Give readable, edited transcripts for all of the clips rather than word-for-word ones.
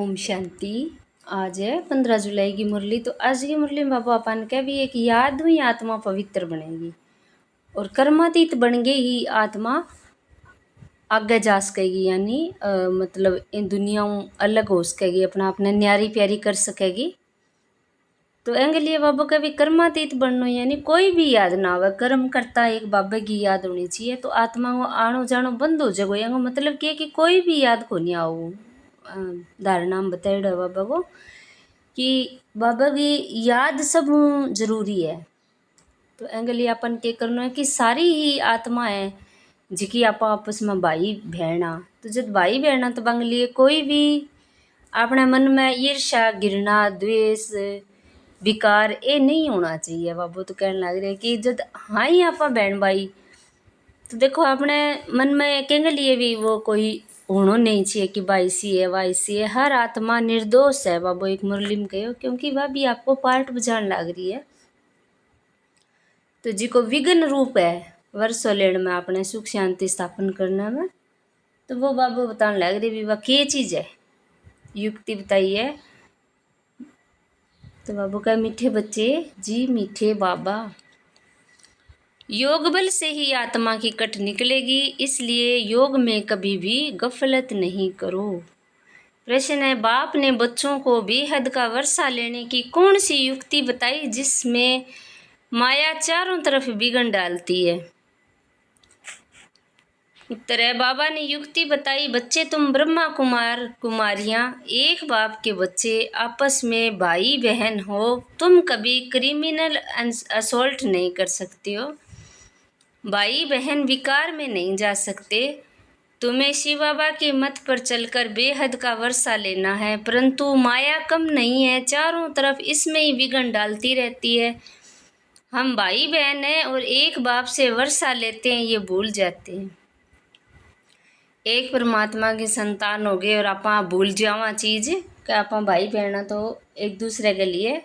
ओम शांति। आज है 15 जुलाई की मुरली। तो आज की मुरली में बाबा अपन कह भी एक याद हुई आत्मा पवित्र बनेगी और कर्मातीत बन गई ही आत्मा आगे जा सकेगी, यानी मतलब इन दुनियाओं अलग हो सकेगी, अपना अपने न्यारी प्यारी कर सकेगी। तो एंगे लिए बाबा का भी कर्मातीत बनना, यानी कोई भी याद ना आवे, कर्म करता एक बाबा की याद होनी चाहिए। तो आत्मा को आनो जानो बंद हो जाएगा। एंगो मतलब क्या कि कोई भी याद को नहीं आओ। धारणा में बताइए बाबा को कि बाबा की याद सब जरूरी है। तो एंगे लिए अपन क्या करना है कि सारी ही आत्मा है जिकी आप आपस में भाई बहना। तो जब भाई बहना तो बंग लिए कोई भी अपने मन में ईर्ष्या घृणा द्वेष विकार ये नहीं होना चाहिए। बाबू तो कहने लग रहे कि जब हाँ ही आप बहन भाई, तो देखो अपने मन में कहेंगे लिए भी वो कोई होना नहीं चाहिए कि भाई सी है वाई सी है। हर आत्मा निर्दोष है बाबू एक मुरली में कहो, क्योंकि वह भी आपको पार्ट बजाने लग रही है। तो जी को विघ्न रूप है वर्षों लेण में अपने सुख शांति स्थापन करने में, तो वो बाबू बताने लग रही भी वह क्या चीज़ है, युक्ति बताइए। तो बाबू का मीठे बच्चे जी मीठे बाबा, योग बल से ही आत्मा की कट निकलेगी, इसलिए योग में कभी भी गफलत नहीं करो। प्रश्न है, बाप ने बच्चों को बेहद का वर्षा लेने की कौन सी युक्ति बताई जिसमें माया चारों तरफ बिगड़ डालती है? उत्तर है, बाबा ने युक्ति बताई, बच्चे तुम ब्रह्मा कुमार कुमारियां एक बाप के बच्चे आपस में भाई बहन हो, तुम कभी क्रिमिनल असोल्ट नहीं कर सकते हो, भाई बहन विकार में नहीं जा सकते। तुम्हें शिव बाबा के मत पर चलकर बेहद का वर्षा लेना है, परंतु माया कम नहीं है, चारों तरफ इसमें ही विघ्न डालती रहती है। हम भाई बहन हैं और एक बाप से वर्षा लेते हैं, ये भूल जाते हैं। एक परमात्मा की संतान हो गए और आप भूल जावा चीज कि आप भाई बहन तो एक दूसरे के लिए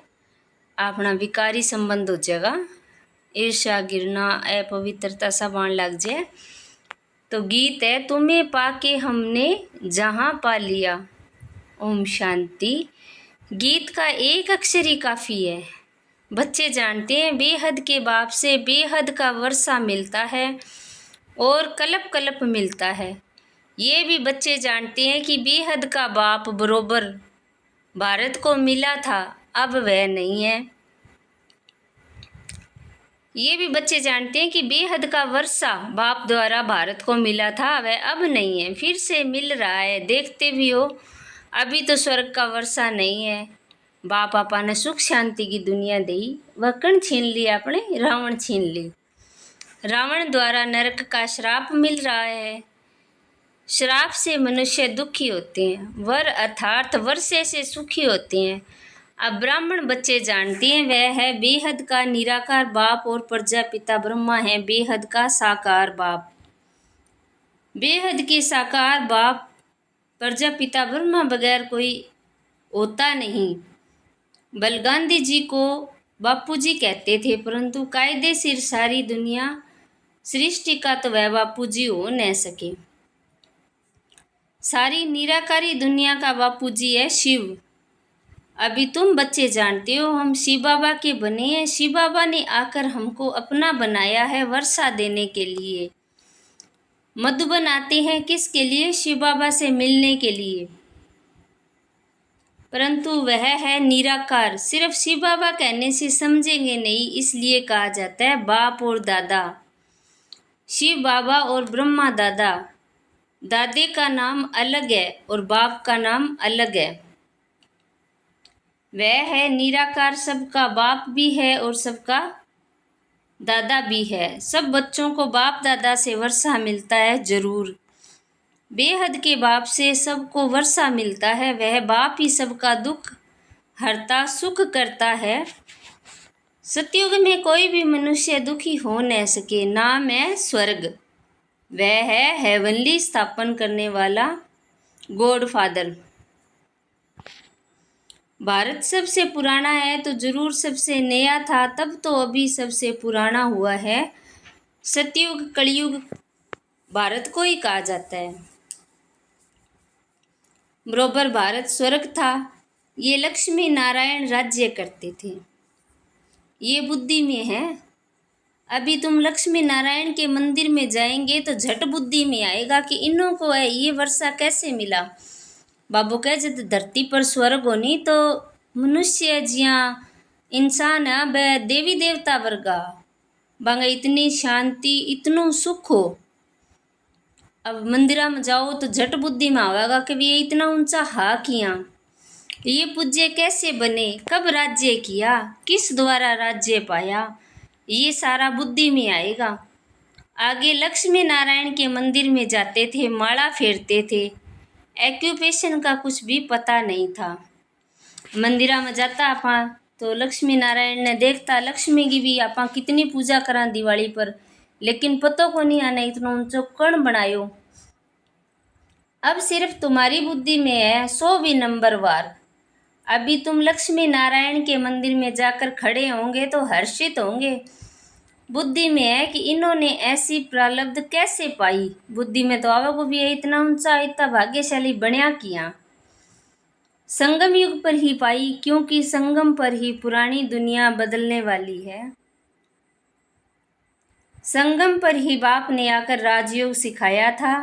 अपना विकारी संबंध हो जाएगा, ईर्ष्या घृणा अपवित्रता सब आने लग जाए। तो गीत है, तुम्हें पाके हमने जहाँ पा लिया। ओम शांति। गीत का एक अक्षर ही काफ़ी है। बच्चे जानते हैं बेहद के बाप से बेहद का वर्षा मिलता है और कलप कलप मिलता है। ये भी बच्चे जानते हैं कि बेहद का बाप बरोबर भारत को मिला था, अब वह नहीं है। ये भी बच्चे जानते हैं कि बेहद का वर्षा बाप द्वारा भारत को मिला था, वह अब नहीं है, फिर से मिल रहा है। देखते भी हो अभी तो स्वर्ग का वर्षा नहीं है। बाप आपा ने सुख शांति की दुनिया दी, वह कण छीन ली, अपने रावण छीन ली। रावण द्वारा नरक का श्राप मिल रहा है। श्राप से मनुष्य दुखी होते हैं, वर अर्थात वर्षे से सुखी होते हैं। अब ब्राह्मण बच्चे जानते हैं वह है बेहद का निराकार बाप और प्रजापिता ब्रह्मा है बेहद का साकार बाप। बेहद की साकार बाप प्रजापिता ब्रह्मा बगैर कोई होता नहीं। बल गांधी जी को बापूजी कहते थे, परंतु कायदेशीर सारी दुनिया सृष्टि का तो वह बापूजी हो न सके। सारी निराकारी दुनिया का बापूजी है शिव। अभी तुम बच्चे जानते हो हम शिव बाबा के बने हैं। शिव बाबा ने आकर हमको अपना बनाया है वर्षा देने के लिए। मधुबन आते हैं किसके लिए? शिव बाबा से मिलने के लिए, परंतु वह है निराकार। सिर्फ शिव बाबा कहने से समझेंगे नहीं, इसलिए कहा जाता है बाप और दादा। शिव बाबा और ब्रह्मा दादा, दादे का नाम अलग है और बाप का नाम अलग है। वह है निराकार, सबका बाप भी है और सबका दादा भी है। सब बच्चों को बाप दादा से वर्षा मिलता है जरूर। बेहद के बाप से सबको वर्षा मिलता है, वह बाप ही सबका दुख हरता सुख करता है। सतयुग में कोई भी मनुष्य दुखी हो न सके। नाम है स्वर्ग, वह है हेवनली स्थापन करने वाला गॉड फादर। भारत सबसे पुराना है तो जरूर सबसे नया था, तब तो अभी सबसे पुराना हुआ है। सतयुग कलयुग भारत को ही कहा जाता है। बरोबर भारत स्वर्ग था। ये लक्ष्मी नारायण राज्य करते थे। ये बुद्धि में है। अभी तुम लक्ष्मी नारायण के मंदिर में जाएंगे तो झट बुद्धि में आएगा कि इन्हों को है ये वर्षा कैसे मिला। बाबू कहे जब धरती पर स्वर्ग होनी तो मनुष्य जिया इंसान है वह देवी देवता वर्गा बांगा इतनी शांति इतनो सुख हो। अब मंदिरा में जाओ तो झट बुद्धि में आवेगा कि ये इतना ऊंचा हा किया, ये पूज्य कैसे बने, कब राज्य किया, किस द्वारा राज्य पाया, ये सारा बुद्धि में आएगा। आगे लक्ष्मी नारायण के मंदिर में जाते थे, माला फेरते थे, एक्यूपेशन का कुछ भी पता नहीं था। मंदिरा में जाता आपा तो लक्ष्मी नारायण ने देखता लक्ष्मी की भी आपा कितनी पूजा करा दिवाली पर, लेकिन पतो को नहीं आना इतना ऊंचो कण बनायो। अब सिर्फ तुम्हारी बुद्धि में है 100 भी नंबर वार। अभी तुम लक्ष्मी नारायण के मंदिर में जाकर खड़े होंगे तो हर्षित होंगे। बुद्धि में है कि इन्होंने ऐसी प्रारब्ध कैसे पाई। बुद्धि में तो आवा को भी है इतना ऊंचा इतना भाग्यशाली बनया किया। संगम युग पर ही पाई, क्योंकि संगम पर ही पुरानी दुनिया बदलने वाली है। संगम पर ही बाप ने आकर राजयोग सिखाया था।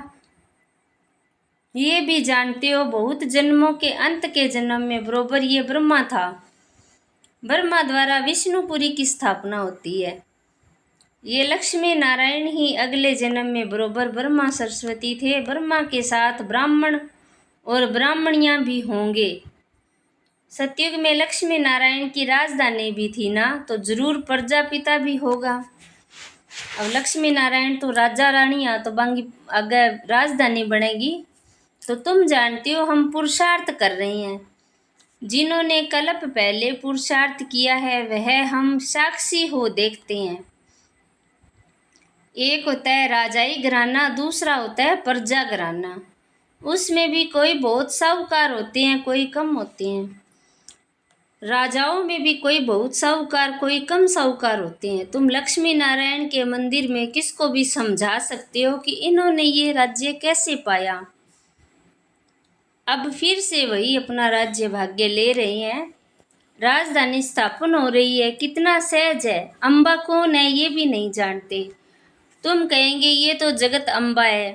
ये भी जानते हो बहुत जन्मों के अंत के जन्म में बरोबर ये ब्रह्मा था। ब्रह्मा द्वारा विष्णुपुरी की स्थापना होती है। ये लक्ष्मी नारायण ही अगले जन्म में बरोबर ब्रह्मा सरस्वती थे। ब्रह्मा के साथ ब्राह्मण और ब्राह्मणियां भी होंगे। सतयुग में लक्ष्मी नारायण की राजधानी भी थी ना, तो जरूर प्रजापिता भी होगा। अब लक्ष्मी नारायण तो राजा रानियां तो बांगी अगर राजधानी बनेगी। तो तुम जानते हो हम पुरुषार्थ कर रहे हैं। जिन्होंने कल्प पहले पुरुषार्थ किया है वह हम साक्षी हो देखते हैं। एक होता है राजाई घराना, दूसरा होता है प्रजा घराना। उसमें भी कोई बहुत साहूकार होते हैं, कोई कम होते हैं। राजाओं में भी कोई बहुत साहूकार कोई कम साहूकार होते हैं। तुम लक्ष्मी नारायण के मंदिर में किसको भी समझा सकते हो कि इन्होंने ये राज्य कैसे पाया। अब फिर से वही अपना राज्य भाग्य ले रहे हैं। राजधानी स्थापन हो रही है, कितना सहज है। अम्बा कौन है ये भी नहीं जानते। तुम कहेंगे ये तो जगत अम्बा है।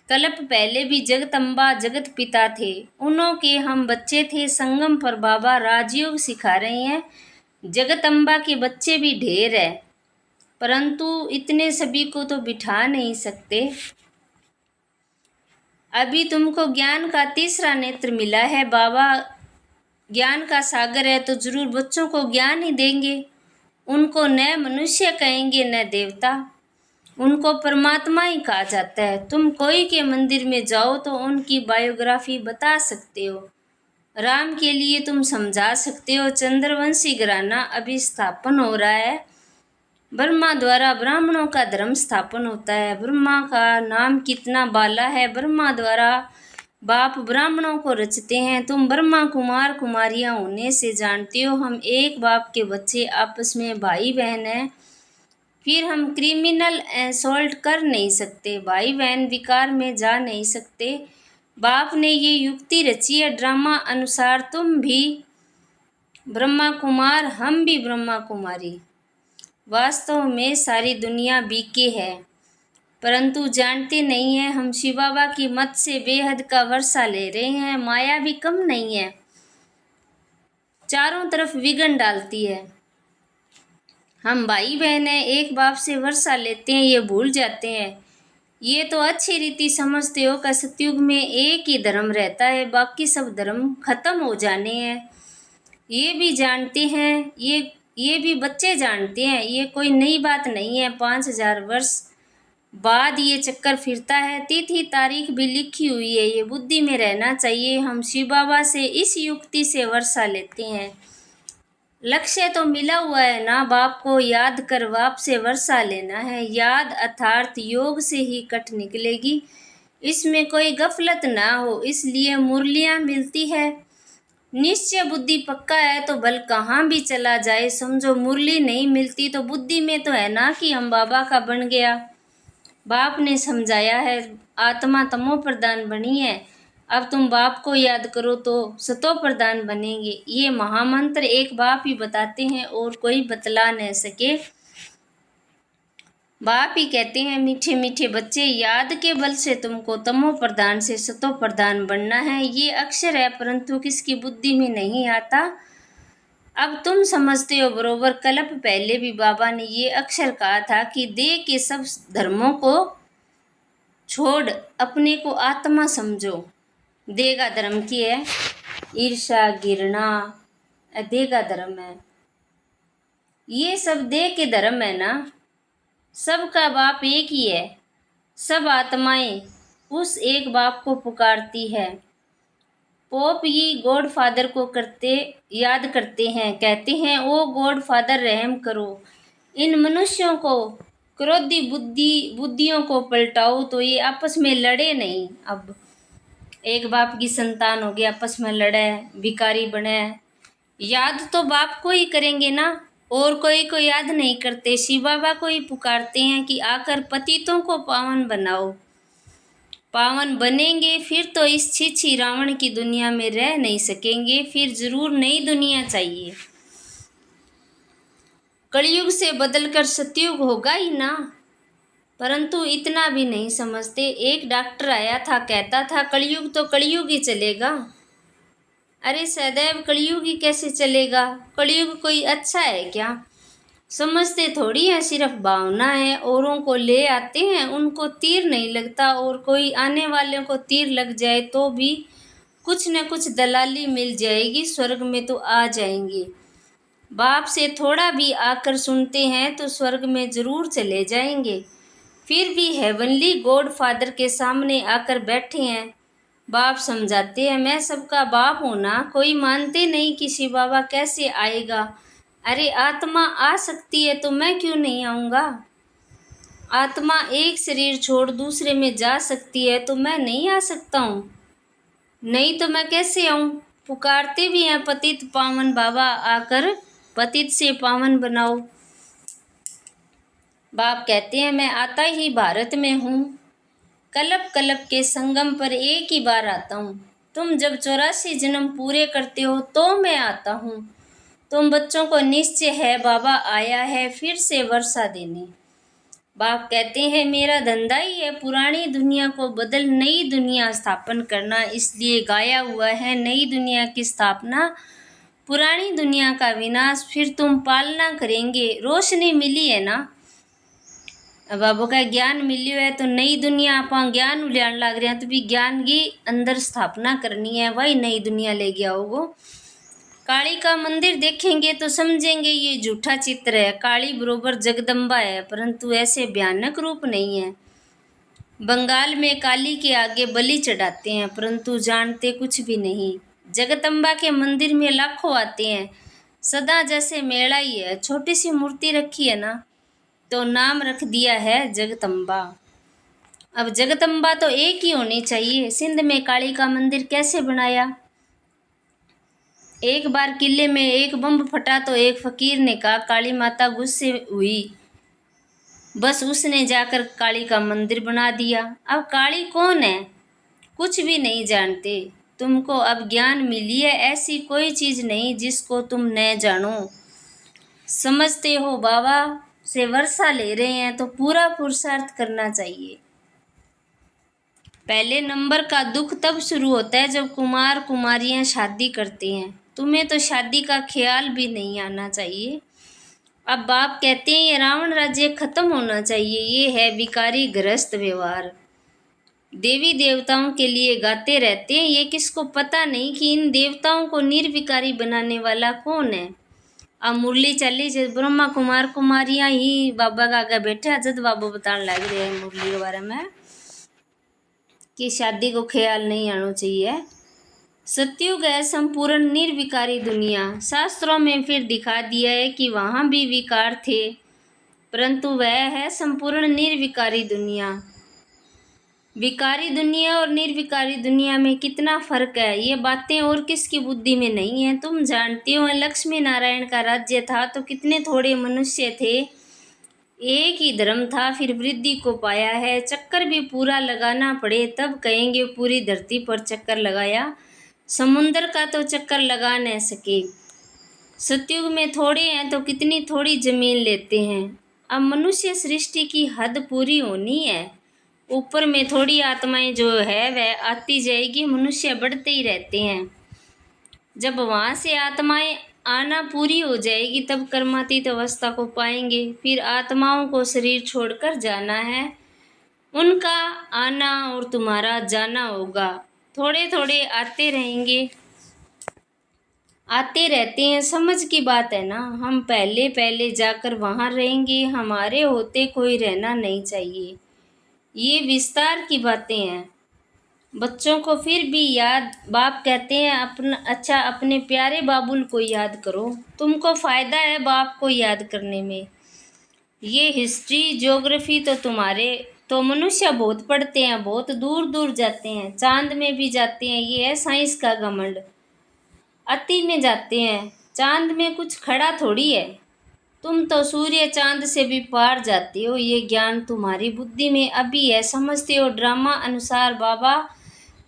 कल्प पहले भी जगत अम्बा जगत पिता थे, उन्हों के हम बच्चे थे। संगम पर बाबा राजयोग सिखा रहे हैं। जगत अम्बा के बच्चे भी ढेर है, परंतु इतने सभी को तो बिठा नहीं सकते। अभी तुमको ज्ञान का तीसरा नेत्र मिला है। बाबा ज्ञान का सागर है तो जरूर बच्चों को ज्ञान ही देंगे। उनको न मनुष्य कहेंगे न देवता, उनको परमात्मा ही कहा जाता है। तुम कोई के मंदिर में जाओ तो उनकी बायोग्राफी बता सकते हो। राम के लिए तुम समझा सकते हो। चंद्रवंशी घराना अभी स्थापन हो रहा है। ब्रह्मा द्वारा ब्राह्मणों का धर्म स्थापन होता है। ब्रह्मा का नाम कितना बाला है। ब्रह्मा द्वारा बाप ब्राह्मणों को रचते हैं। तुम ब्रह्मा कुमार कुमारियां होने से जानते हो हम एक बाप के बच्चे आपस में भाई बहन हैं। फिर हम क्रिमिनल असॉल्ट कर नहीं सकते, भाई बहन विकार में जा नहीं सकते। बाप ने ये युक्ति रची है ड्रामा अनुसार। तुम भी ब्रह्मा कुमार, हम भी ब्रह्मा कुमारी। वास्तव में सारी दुनिया बीके है, परंतु जानते नहीं हैं हम शिव बाबा की मत से बेहद का वर्षा ले रहे हैं। माया भी कम नहीं है, चारों तरफ विघन डालती है। हम भाई बहन हैं, एक बाप से वर्षा लेते हैं, ये भूल जाते हैं। ये तो अच्छी रीति समझते हो कि सतयुग में एक ही धर्म रहता है, बाकी सब धर्म खत्म हो जाने हैं। ये भी जानते हैं, ये भी बच्चे जानते हैं। ये कोई नई बात नहीं है। 5000 वर्ष बाद ये चक्कर फिरता है। तिथि तारीख भी लिखी हुई है, ये बुद्धि में रहना चाहिए। हम शिव बाबा से इस युक्ति से वर्षा लेते हैं। लक्ष्य तो मिला हुआ है ना, बाप को याद कर बाप से वर्षा लेना है। याद अर्थात योग से ही कट निकलेगी, इसमें कोई गफलत ना हो। इसलिए मुरलियाँ मिलती है। निश्चय बुद्धि पक्का है तो बल कहाँ भी चला जाए। समझो मुरली नहीं मिलती तो बुद्धि में तो है ना कि हम बाबा का बन गया। बाप ने समझाया है आत्मा तमो प्रधान बनी है। अब तुम बाप को याद करो तो सतो प्रधान बनेंगे। ये महामंत्र एक बाप ही बताते हैं और कोई बतला न सके। बाप ही कहते हैं मीठे मीठे बच्चे, याद के बल से तुमको तमो प्रधान से सतो प्रधान बनना है। ये अक्षर है परंतु किसकी बुद्धि में नहीं आता। अब तुम समझते हो बरोबर। कल्प पहले भी बाबा ने ये अक्षर कहा था कि देह के सब धर्मों को छोड़ अपने को आत्मा समझो। देह का धर्म की है ईर्ष्या घृणा, देह का धर्म है। ये सब देह के धर्म है ना। सबका बाप एक ही है। सब आत्माएं उस एक बाप को पुकारती है। पोप ही गॉड फादर को याद करते हैं, कहते हैं ओ गॉड फादर रहम करो, इन मनुष्यों को क्रोधी बुद्धियों को पलटाओ तो ये आपस में लड़े नहीं। अब एक बाप की संतान हो गया, आपस में लड़े भिखारी बने, याद तो बाप को ही करेंगे ना, और कोई को याद नहीं करते। शिव बाबा को ही पुकारते हैं कि आकर पतितों को पावन बनाओ। पावन बनेंगे फिर तो इस छीछी रावण की दुनिया में रह नहीं सकेंगे, फिर जरूर नई दुनिया चाहिए। कलयुग से बदलकर सतयुग होगा ही ना। परंतु इतना भी नहीं समझते। एक डॉक्टर आया था, कहता था कलयुग तो कलयुग ही चलेगा। अरे सदैव कलयुग ही कैसे चलेगा? कलयुग कोई अच्छा है क्या? समझते थोड़ी है, सिर्फ भावना है। औरों को ले आते हैं, उनको तीर नहीं लगता, और कोई आने वाले को तीर लग जाए तो भी कुछ न कुछ दलाली मिल जाएगी, स्वर्ग में तो आ जाएंगे। बाप से थोड़ा भी आकर सुनते हैं तो स्वर्ग में जरूर चले जाएंगे। फिर भी हेवनली गॉड फादर के सामने आकर बैठे हैं। बाप समझाते हैं मैं सबका बाप हूँ ना। कोई मानते नहीं कि शिव बाबा कैसे आएगा। अरे आत्मा आ सकती है तो मैं क्यों नहीं आऊँगा? आत्मा एक शरीर छोड़ दूसरे में जा सकती है तो मैं नहीं आ सकता हूँ? नहीं तो मैं कैसे आऊँ? पुकारते भी हैं पतित पावन बाबा, आकर पतित से पावन बनाओ। बाप कहते हैं मैं आता ही भारत में हूँ, कल्प कल्प के संगम पर एक ही बार आता हूँ। तुम जब 84 जन्म पूरे करते हो तो मैं आता हूँ। तुम बच्चों को निश्चय है बाबा आया है फिर से वर्षा देने। बाप कहते हैं मेरा धंधा ही है पुरानी दुनिया को बदल नई दुनिया स्थापन करना, इसलिए गाया हुआ है नई दुनिया की स्थापना, पुरानी दुनिया का विनाश, फिर तुम पालना करेंगे। रोशनी मिली है ना, बाबू का ज्ञान मिलियो है तो नई दुनिया आप ज्ञान उलियान लग रहे हैं तो भी ज्ञान की अंदर स्थापना करनी है, वही नई दुनिया ले गया होगो। काली का मंदिर देखेंगे तो समझेंगे ये झूठा चित्र है। काली बरोबर जगदम्बा है परंतु ऐसे भयानक रूप नहीं है। बंगाल में काली के आगे बलि चढ़ाते हैं परंतु जानते कुछ भी नहीं। जगदम्बा के मंदिर में लाखों आते हैं, सदा जैसे मेला ही है। छोटी सी मूर्ति रखी है ना तो नाम रख दिया है जगदम्बा। अब जगदम्बा तो एक ही होनी चाहिए। सिंध में काली का मंदिर कैसे बनाया? एक बार किले में एक बम फटा तो एक फकीर ने कहा काली माता गुस्से हुई, बस उसने जाकर काली का मंदिर बना दिया। अब काली कौन है? कुछ भी नहीं जानते। तुमको अब ज्ञान मिली है, ऐसी कोई चीज़ नहीं जिसको तुम न जानो। समझते हो बाबा से वर्षा ले रहे हैं तो पूरा पुरुषार्थ करना चाहिए। पहले नंबर का दुख तब शुरू होता है जब कुमार कुमारियां शादी करते हैं। तुम्हें तो शादी का ख्याल भी नहीं आना चाहिए। अब बाप कहते हैं ये रावण राज्य खत्म होना चाहिए। ये है विकारी गृहस्थ व्यवहार। देवी देवताओं के लिए गाते रहते हैं, ये किसको पता नहीं कि इन देवताओं को निर्विकारी बनाने वाला कौन है। अब मुरली चली जब ब्रह्मा कुमार कुमारियां ही बाबा का आगे बैठे जद बाबा बताने लग रहे हैं मुरली के बारे में कि शादी को ख्याल नहीं आना चाहिए। सतयुग है संपूर्ण निर्विकारी दुनिया। शास्त्रों में फिर दिखा दिया है कि वहाँ भी विकार थे परंतु वह है संपूर्ण निर्विकारी दुनिया। विकारी दुनिया और निर्विकारी दुनिया में कितना फर्क है, ये बातें और किसकी बुद्धि में नहीं है। तुम जानते हो लक्ष्मी नारायण का राज्य था तो कितने थोड़े मनुष्य थे, एक ही धर्म था फिर वृद्धि को पाया है, चक्कर भी पूरा लगाना पड़े तब कहेंगे पूरी धरती पर चक्कर लगाया, समुंदर का तो चक्कर लगा न सके। सतयुग में थोड़े हैं तो कितनी थोड़ी जमीन लेते हैं। अब मनुष्य सृष्टि की हद पूरी होनी है, ऊपर में थोड़ी आत्माएं जो है वह आती जाएगी, मनुष्य बढ़ते ही रहते हैं। जब वहाँ से आत्माएं आना पूरी हो जाएगी तब कर्मातीत अवस्था को पाएंगे। फिर आत्माओं को शरीर छोड़कर जाना है, उनका आना और तुम्हारा जाना होगा। थोड़े थोड़े आते रहेंगे, आते रहते हैं, समझ की बात है ना। हम पहले पहले जाकर वहाँ रहेंगे, हमारे होते कोई रहना नहीं चाहिए। ये विस्तार की बातें हैं। बच्चों को फिर भी याद, बाप कहते हैं अपने प्यारे बाबुल को याद करो, तुमको फ़ायदा है बाप को याद करने में। ये हिस्ट्री ज्योग्राफी तो तुम्हारे तो मनुष्य बहुत पढ़ते हैं, बहुत दूर दूर जाते हैं, चांद में भी जाते हैं, ये है साइंस का घमंड। अति में जाते हैं, चांद में कुछ खड़ा थोड़ी है, तुम तो सूर्य चांद से भी पार जाते हो। ये ज्ञान तुम्हारी बुद्धि में अभी है, समझते हो। ड्रामा अनुसार बाबा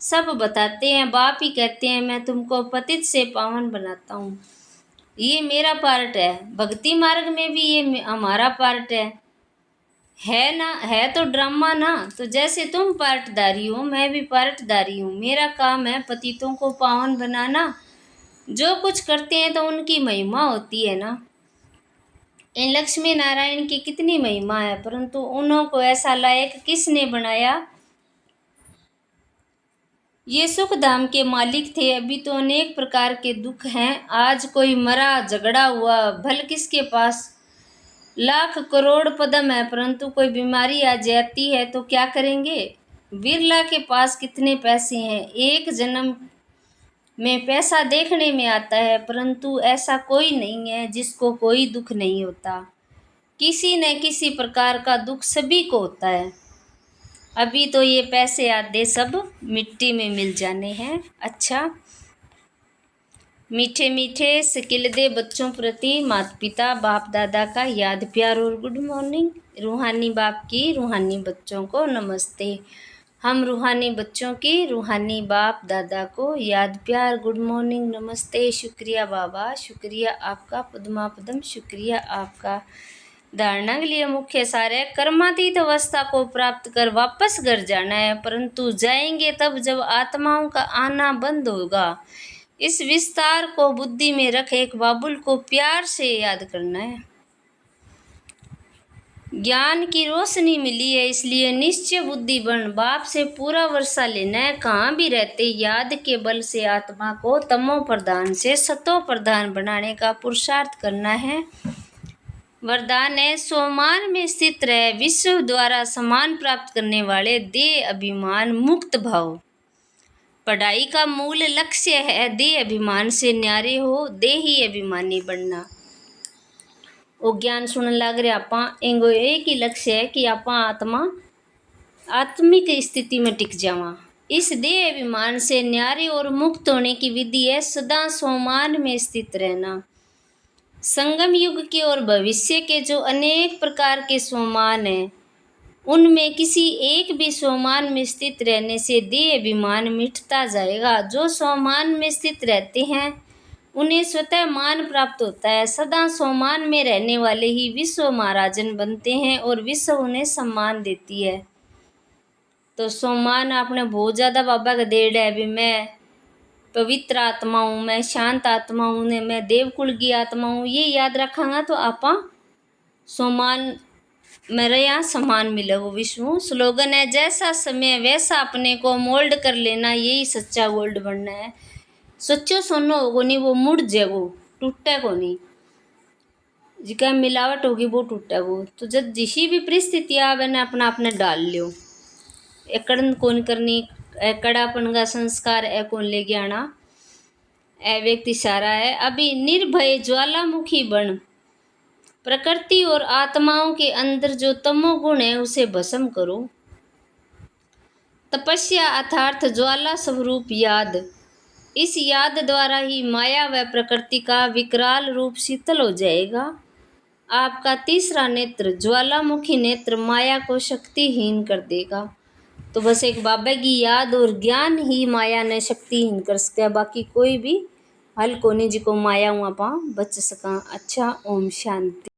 सब बताते हैं, बाप ही कहते हैं मैं तुमको पतित से पावन बनाता हूँ। ये मेरा पार्ट है, भक्ति मार्ग में भी ये हमारा पार्ट है ना, है तो ड्रामा ना। तो जैसे तुम पार्टदारी हो मैं भी पार्टदारी हूँ, मेरा काम है पतितों को पावन बनाना। जो कुछ करते हैं तो उनकी महिमा होती है ना। इन लक्ष्मी नारायण की कितनी महिमा है, परंतु उन्हों को ऐसा लायक किसने बनाया। ये सुख धाम के मालिक थे, अभी तो अनेक प्रकार के दुख हैं। आज कोई मरा झगड़ा हुआ, भल किसके पास लाख करोड़ पदम है, परंतु कोई बीमारी आ जाती है तो क्या करेंगे। बिरला के पास कितने पैसे हैं, एक जन्म में पैसा देखने में आता है, परंतु ऐसा कोई नहीं है जिसको कोई दुख नहीं होता। किसी न किसी प्रकार का दुख सभी को होता है। अभी तो ये पैसे आधे सब मिट्टी में मिल जाने हैं। अच्छा, मीठे मीठे सिकिलदे बच्चों प्रति माता पिता बाप दादा का याद प्यार और गुड मॉर्निंग। रूहानी बाप की रूहानी बच्चों को नमस्ते। हम रूहानी बच्चों की रूहानी बाप दादा को याद प्यार गुड मॉर्निंग नमस्ते। शुक्रिया बाबा, शुक्रिया आपका पद्मा पदम, शुक्रिया आपका। धारणा के लिए मुख्य सार है, कर्मातीत अवस्था को प्राप्त कर वापस घर जाना है, परंतु जाएंगे तब जब आत्माओं का आना बंद होगा। इस विस्तार को बुद्धि में रख एक बाबुल को प्यार से याद करना है। ज्ञान की रोशनी मिली है, इसलिए निश्चय बुद्धि बन बाप से पूरा वर्षा लेना है। कहाँ भी रहते याद के बल से आत्मा को तमो प्रधान से सतो प्रधान बनाने का पुरुषार्थ करना है। वरदान है, सोमान में स्थित रहे विश्व द्वारा सम्मान प्राप्त करने वाले देह अभिमान मुक्त भाव। पढ़ाई का मूल लक्ष्य है देह अभिमान से न्यारे हो, देही अभिमानी बनना। वो ज्ञान सुनने लग रहे आपा एंगो एक ही लक्ष्य है कि आपा आत्मा आत्मिक स्थिति में टिक जावा। इस देह अभिमान से न्यारे और मुक्त होने की विधि है सदा सोमान में स्थित रहना। संगम युग के और भविष्य के जो अनेक प्रकार के सोमान हैं, उनमें किसी एक भी सोमान में स्थित रहने से देह अभिमान मिटता जाएगा। जो सोमान में स्थित रहते हैं उन्हें स्वतः मान प्राप्त होता है। सदा सोमान में रहने वाले ही विश्व महाराजन बनते हैं और विश्व उन्हें सम्मान देती है। तो सोमान आपने बहुत ज़्यादा बाबा का देड़ है। अभी मैं पवित्र आत्मा हूँ, मैं शांत आत्मा हूँ, मैं देवकुल की आत्मा हूँ, ये याद रखांगा तो आपा सोमान मेरे यहाँ सम्मान मिले वो विश्व। स्लोगन है, जैसा समय वैसा अपने को मोल्ड कर लेना, यही सच्चा गोल्ड बनना है। सच्चो सोनो होगो नहीं, वो मुड़ जाएगो, टूटे को नहीं। जिका मिलावट होगी वो टूटेगो। तो जब जिसी भी परिस्थिति आवे ना अपना अपने डाल लियो। एकड़न कौन करनी, कड़ापन का संस्कार ए कौन ले गया आना, ए व्यक्ति सारा है। अभी निर्भय ज्वालामुखी बन, प्रकृति और आत्माओं के अंदर जो तमोगुण है उसे भस्म करो। तपस्या अर्थात ज्वाला स्वरूप याद, इस याद द्वारा ही माया व प्रकृति का विकराल रूप शीतल हो जाएगा। आपका तीसरा नेत्र ज्वालामुखी नेत्र माया को शक्तिहीन कर देगा। तो बस एक बाबा की याद और ज्ञान ही माया ने शक्तिहीन कर सकता, बाकी कोई भी हल कोनी जिको माया वहाँ पा बच सका। अच्छा, ओम शांति।